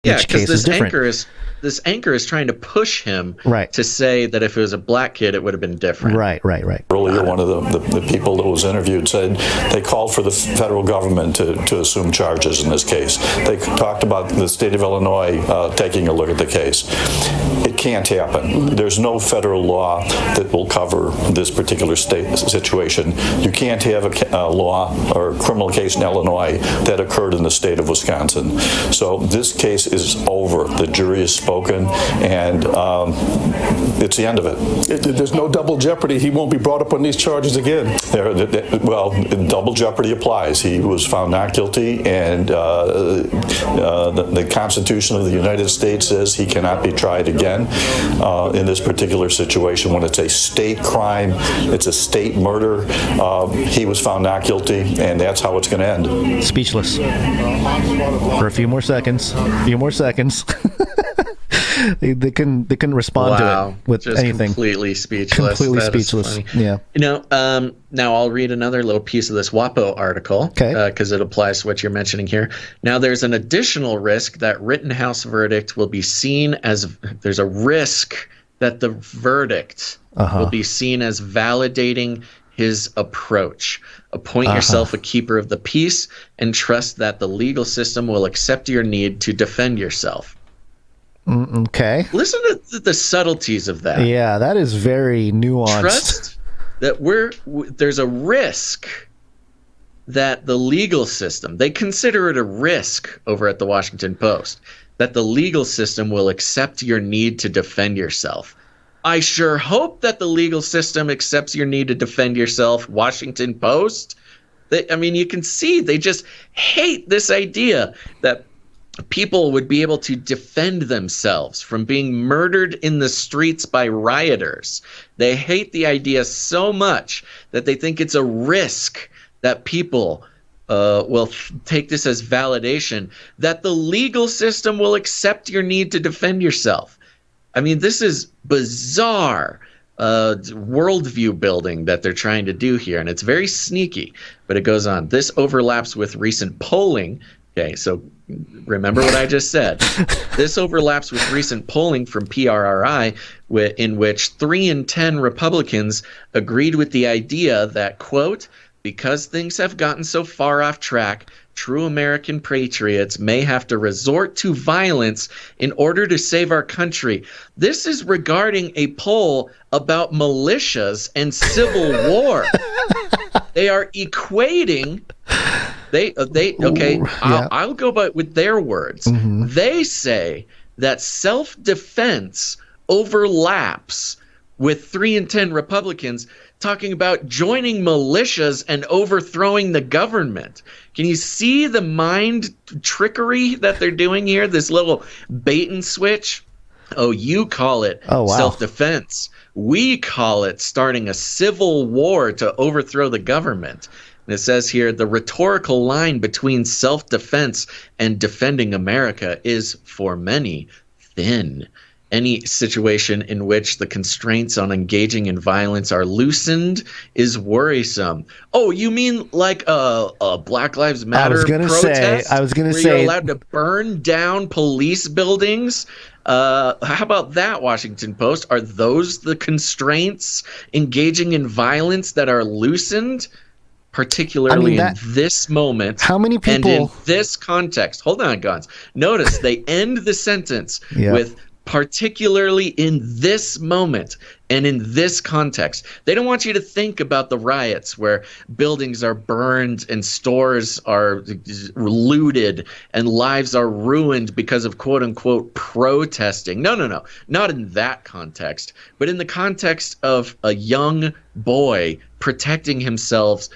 each case is different. This anchor is trying to push him to say that if it was a black kid, it would have been different. Right. Earlier, one of the people that was interviewed said they called for the federal government to assume charges in this case. They talked about the state of Illinois taking a look at the case. It can't happen. There's no federal law that will cover this particular state situation. You can't have a law or a criminal case in Illinois that occurred in the state of Wisconsin. So this case is over. The jury is spoken, and it's the end of it. There's no double jeopardy. He won't be brought up on these charges again. Well, double jeopardy applies. He was found not guilty, and the Constitution of the United States says he cannot be tried again in this particular situation. When it's a state crime, it's a state murder. He was found not guilty, and that's how it's going to end. Speechless for a few more seconds. They couldn't respond to it with just anything. Completely speechless. Yeah. Now I'll read another little piece of this WAPO article because it applies to what you're mentioning here. Now there's an additional risk that Rittenhouse verdict will be seen as there's a risk that the verdict will be seen as validating his approach. Appoint yourself a keeper of the peace and trust that the legal system will accept your need to defend yourself. Okay. Listen to the subtleties of that. Yeah, that is very nuanced. Trust that there's a risk that the legal system, they consider it a risk over at the Washington Post, that the legal system will accept your need to defend yourself. I sure hope that the legal system accepts your need to defend yourself, Washington Post. You can see they just hate this idea that people would be able to defend themselves from being murdered in the streets by rioters. They hate the idea so much that they think it's a risk that people will take this as validation, that the legal system will accept your need to defend yourself. This is bizarre worldview building that they're trying to do here, and it's very sneaky, but it goes on. This overlaps with recent polling. Okay, so remember what I just said. This overlaps with recent polling from PRRI, in which 3 in 10 Republicans agreed with the idea that, quote, because things have gotten so far off track, true American patriots may have to resort to violence in order to save our country. This is regarding a poll about militias and civil war. They are equating... I'll go by with their words. They say that self-defense overlaps with 3 in 10 Republicans talking about joining militias and overthrowing the government. Can you see the mind trickery that they're doing here? This little bait and switch. Oh, you call it self-defense. We call it starting a civil war to overthrow the government. And it says here, the rhetorical line between self-defense and defending America is, for many, thin. Any situation in which the constraints on engaging in violence are loosened is worrisome. Oh, you mean like a Black Lives Matter protest? I was going to say. You're allowed to burn down police buildings? How about that, Washington Post? Are those the constraints engaging in violence that are loosened? Particularly in this moment, how many people, and in this context. Hold on, Gons. Notice they end the sentence with particularly in this moment and in this context. They don't want you to think about the riots where buildings are burned and stores are looted and lives are ruined because of quote-unquote protesting. No. Not in that context, but in the context of a young boy protecting himself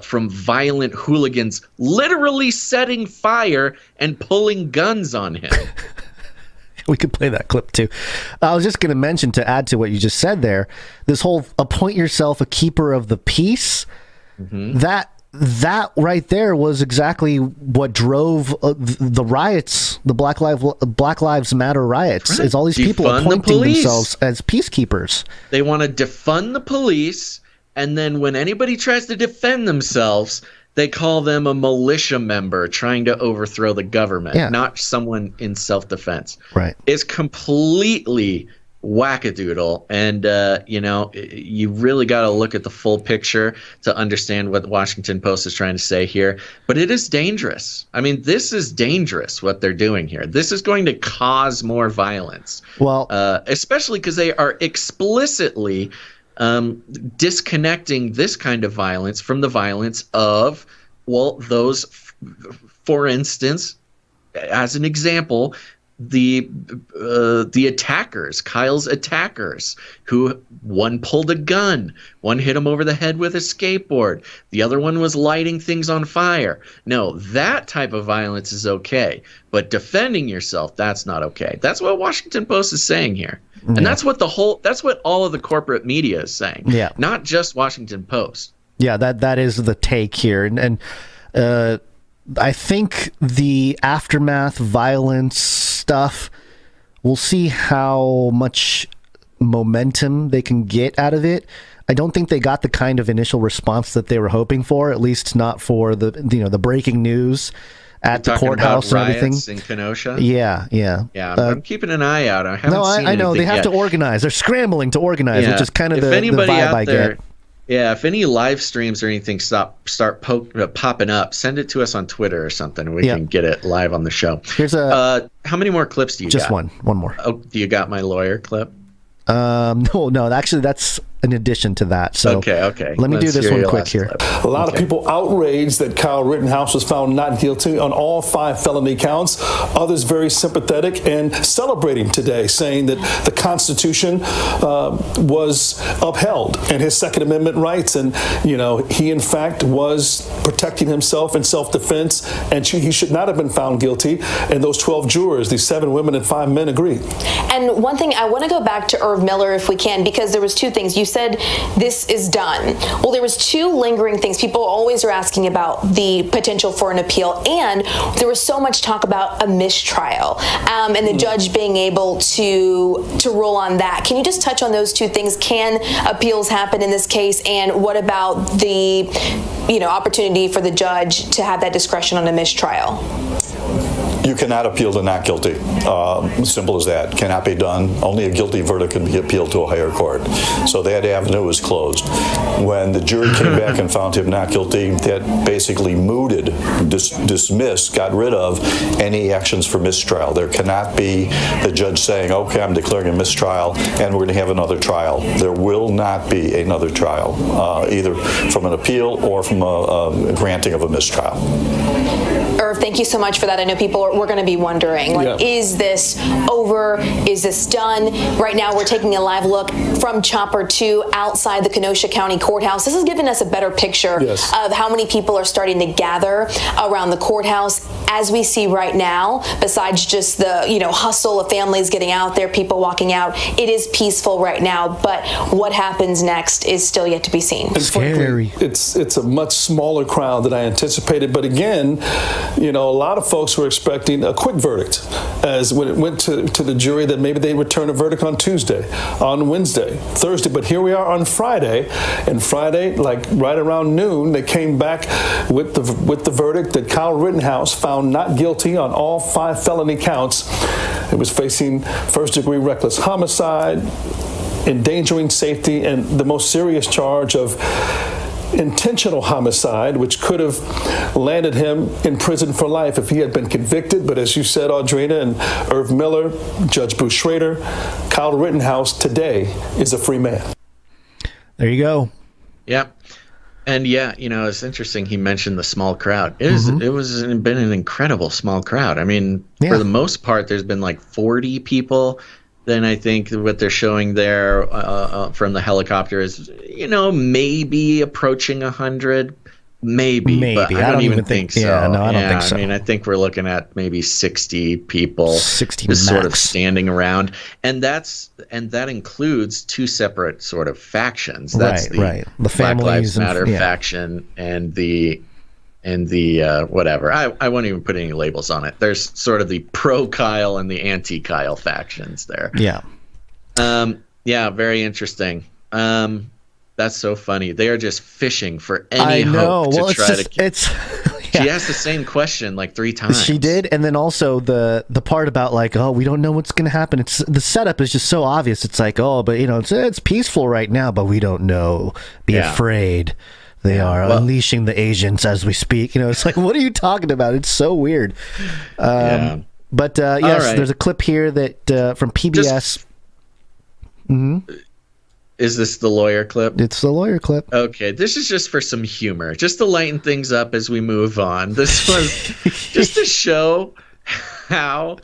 from violent hooligans literally setting fire and pulling guns on him. We could play that clip too. I was just going to mention, to add to what you just said there, this whole appoint yourself a keeper of the peace, that right there was exactly what drove the riots, the Black Lives Matter riots. Right. Is all these people appointing themselves as peacekeepers. They want to defund the police. And then when anybody tries to defend themselves, they call them a militia member trying to overthrow the government, not someone in self-defense. Right. It's completely wackadoodle, and you really got to look at the full picture to understand what the Washington Post is trying to say here. But it is dangerous. I mean, this is dangerous what they're doing here. This is going to cause more violence. Well, especially because they are explicitly disconnecting this kind of violence from the violence of, those, for instance, as an example, the attackers, Kyle's attackers, who one pulled a gun, one hit him over the head with a skateboard, the other one was lighting things on fire. No, that type of violence is okay, but defending yourself, that's not okay. That's what Washington Post is saying here. And that's what all of the corporate media is saying. Yeah. Not just Washington Post. Yeah, that is the take here. And I think the aftermath violence stuff, we'll see how much momentum they can get out of it. I don't think they got the kind of initial response that they were hoping for, at least not for the breaking news at the courthouse and everything. In Kenosha? Yeah. I'm keeping an eye out. I haven't seen I know they have yet. to organize. They're scrambling to organize, which is kind of the vibe I get. Yeah, if any live streams or anything start popping up, send it to us on Twitter or something, and we can get it live on the show. Here's how many more clips do you got? Just one more. Oh, do you got my lawyer clip? No, actually that's in addition to that. So okay. Let me do this one quick here. A lot of people outraged that Kyle Rittenhouse was found not guilty on all 5 felony counts. Others very sympathetic and celebrating today, saying that the Constitution was upheld and his Second Amendment rights, and he in fact was protecting himself in self-defense, and he should not have been found guilty. And those 12 jurors, these 7 women and 5 men, agreed. And one thing, I want to go back to Irv Miller if we can, because there was 2 things. You said this is done. Well, there was 2 lingering things. People always are asking about the potential for an appeal, and there was so much talk about a mistrial and the judge being able to rule on that. Can you just touch on those 2 things? Can appeals happen in this case, and what about the opportunity for the judge to have that discretion on a mistrial? You cannot appeal to not guilty. Simple as that. Cannot be done. Only a guilty verdict can be appealed to a higher court. So that avenue is closed. When the jury came back and found him not guilty, that basically mooted, dismissed, got rid of any actions for mistrial. There cannot be the judge saying, okay, I'm declaring a mistrial and we're going to have another trial. There will not be another trial, either from an appeal or from a granting of a mistrial. Irv, thank you so much for that. I know people we're going to be wondering, is this over? Is this done? Right now, we're taking a live look from Chopper 2 outside the Kenosha County Courthouse. This has given us a better picture of how many people are starting to gather around the courthouse. As we see right now, besides just the hustle of families getting out there, people walking out, it is peaceful right now. But what happens next is still yet to be seen. It's scary. It's a much smaller crowd than I anticipated. But again, a lot of folks were expecting a quick verdict, as when it went to the jury that maybe they'd return a verdict on Tuesday, on Wednesday, Thursday. But here we are on Friday, and Friday, like right around noon, they came back with the verdict that Kyle Rittenhouse found not guilty on all 5 felony counts. It was facing first-degree reckless homicide, endangering safety, and the most serious charge of intentional homicide, which could have landed him in prison for life if he had been convicted. But as you said, Audrina and Irv Miller, Judge Bruce Schrader, Kyle Rittenhouse today is a free man. There you go. Yeah. And it's interesting he mentioned the small crowd. It was been an incredible small crowd. I mean, for the most part, there's been like 40 people. Then I think what they're showing there from the helicopter is, maybe approaching 100, maybe. But I don't even think so. Yeah, no, I don't think so. I mean, I think we're looking at maybe 60 people, 60 just max. sort of standing around, and that includes 2 separate sort of factions. That's the Black Lives Matter faction and the whatever. I won't even put any labels on it. There's sort of the pro-Kyle and the anti-Kyle factions there. Yeah. Very interesting. That's so funny. They are just fishing for any hope to try to. She asked the same question like 3 times. She did, and then also the part about like, oh, we don't know what's going to happen. It's the setup is just so obvious. It's like, oh, but it's peaceful right now, but we don't know. Be afraid. They are unleashing the agents as we speak. It's like, what are you talking about? It's so weird. But yes, there's a clip here that from PBS. Is this the lawyer clip? It's the lawyer clip. Okay, this is just for some humor, just to lighten things up as we move on. This was just to show how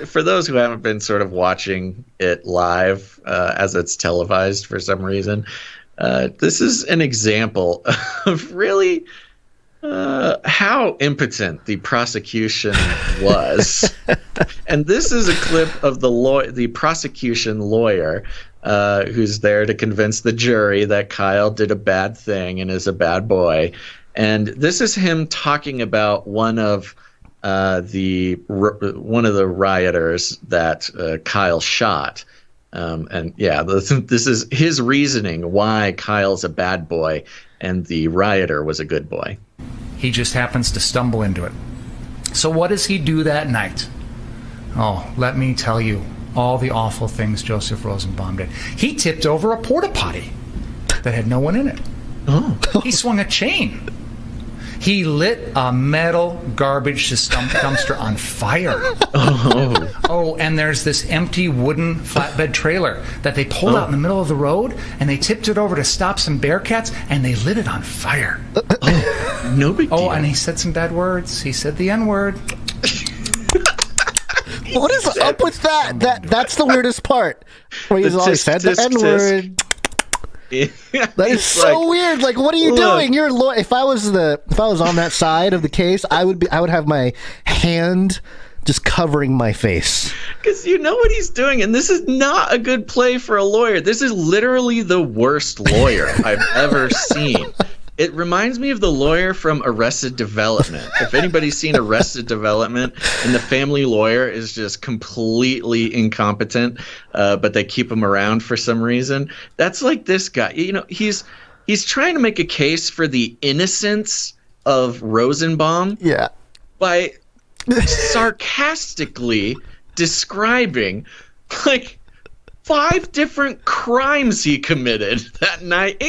for those who haven't been sort of watching it live as it's televised for some reason, this is an example of really how impotent the prosecution was. And this is a clip of the prosecution lawyer who's there to convince the jury that Kyle did a bad thing and is a bad boy. And this is him talking about one of the rioters that Kyle shot. This is his reasoning why Kyle's a bad boy and the rioter was a good boy. He just happens to stumble into it. So what does he do that night? Oh, let me tell you all the awful things Joseph Rosenbaum did. He tipped over a porta potty that had no one in it. Oh. He swung a chain. He lit a metal garbage dumpster on fire. Oh, and there's this empty wooden flatbed trailer that they pulled out in the middle of the road, and they tipped it over to stop some bearcats, and they lit it on fire. No big deal. Oh, and he said some bad words. He said the N-word. What is up with that? That's the weirdest part. Where he's always said the N-word. That is so weird. Like, what are you doing? You're a lawyer. If I was on that side of the case, I would have my hand just covering my face. Because you know what he's doing, and this is not a good play for a lawyer. This is literally the worst lawyer I've ever seen. It reminds me of the lawyer from Arrested Development. If anybody's seen Arrested Development and the family lawyer is just completely incompetent, but they keep him around for some reason, that's like this guy. He's trying to make a case for the innocence of Rosenbaum by sarcastically describing like 5 different crimes he committed that night,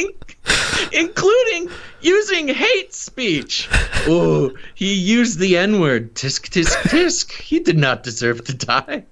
including using hate speech. Oh, he used the N-word. Tisk, tisk, tisk. He did not deserve to die.